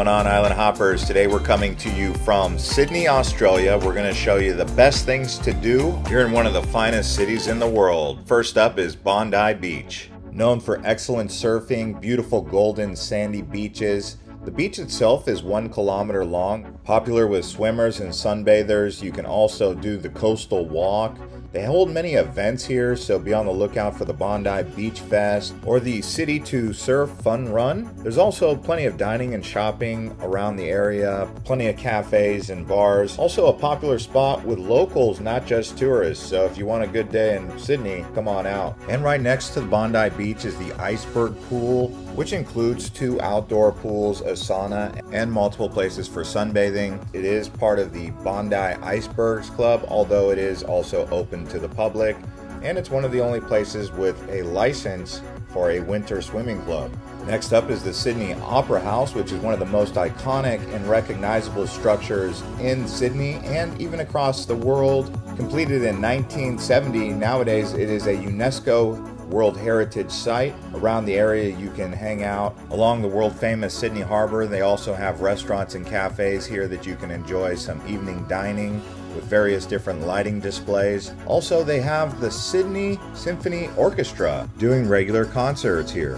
going on, Island Hoppers? Today we're coming to you from Sydney, Australia. We're going to show you the best things to do here in one of the finest cities in the world. First up is Bondi Beach. Known for excellent surfing, beautiful golden sandy beaches. The beach itself is 1 kilometer long, popular with swimmers and sunbathers. You can also do the coastal walk. They hold many events here, so be on the lookout for the Bondi Beach Fest or the City to Surf Fun Run. There's also plenty of dining and shopping around the area, plenty of cafes and bars. Also a popular spot with locals, not just tourists, so if you want a good day in Sydney, come on out. And right next to the Bondi Beach is the Iceberg Pool, which includes 2 outdoor pools, a sauna, and multiple places for sunbathing. It is part of the Bondi Icebergs Club, although it is also open to the public, and it's one of the only places with a license for a winter swimming club. Next up is the Sydney Opera House, which is one of the most iconic and recognizable structures in Sydney and even across the world. Completed in 1970, nowadays it is a UNESCO World Heritage Site. Around the area you can hang out along the world famous Sydney Harbor. They also have restaurants and cafes here that you can enjoy some evening dining with various different lighting displays. Also, they have the Sydney Symphony Orchestra doing regular concerts here.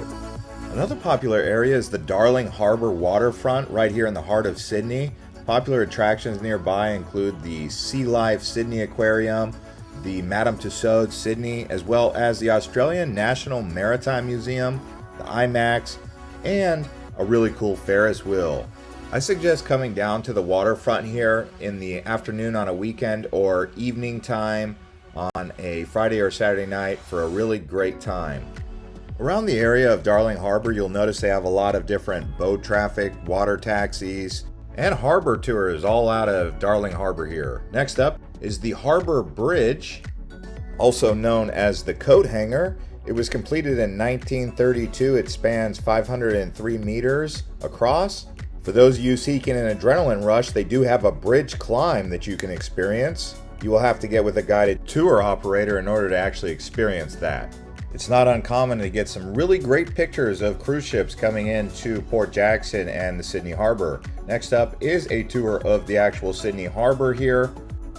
Another popular area is the Darling Harbour waterfront right here in the heart of Sydney. Popular attractions nearby include the Sea Life Sydney Aquarium, the Madame Tussauds Sydney, as well as the Australian National Maritime Museum, the IMAX, and a really cool Ferris wheel. I suggest coming down to the waterfront here in the afternoon on a weekend or evening time on a Friday or Saturday night for a really great time. Around the area of Darling Harbour, you'll notice they have a lot of different boat traffic, water taxis, and harbor tours all out of Darling Harbour here. Next up is the Harbour Bridge, also known as the Coat Hanger. It was completed in 1932. It spans 503 meters across. For those of you seeking an adrenaline rush, they do have a bridge climb that you can experience. You will have to get with a guided tour operator in order to actually experience that. It's not uncommon to get some really great pictures of cruise ships coming into Port Jackson and the Sydney Harbor. Next up is a tour of the actual Sydney Harbor here,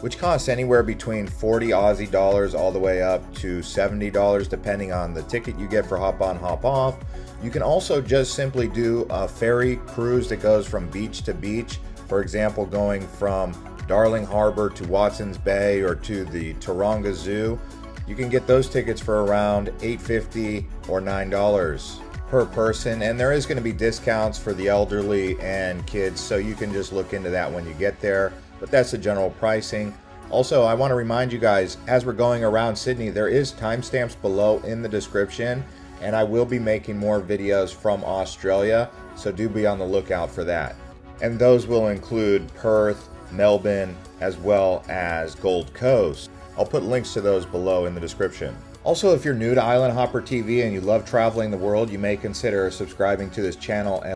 which costs anywhere between 40 Aussie dollars all the way up to $70 depending on the ticket you get for hop on, hop off. You can also just simply do a ferry cruise that goes from beach to beach. For example, going from Darling Harbour to Watson's Bay or to the Taronga Zoo. You can get those tickets for around $8.50 or $9 per person, and there is going to be discounts for the elderly and kids, so you can just look into that when you get there, but that's the general pricing. Also, I want to remind you guys, as we're going around Sydney, there is timestamps below in the description, and I will be making more videos from Australia, so do be on the lookout for that. And those will include Perth, Melbourne, as well as Gold Coast. I'll put links to those below in the description. Also, if you're new to Island Hopper TV and you love traveling the world, you may consider subscribing to this channel and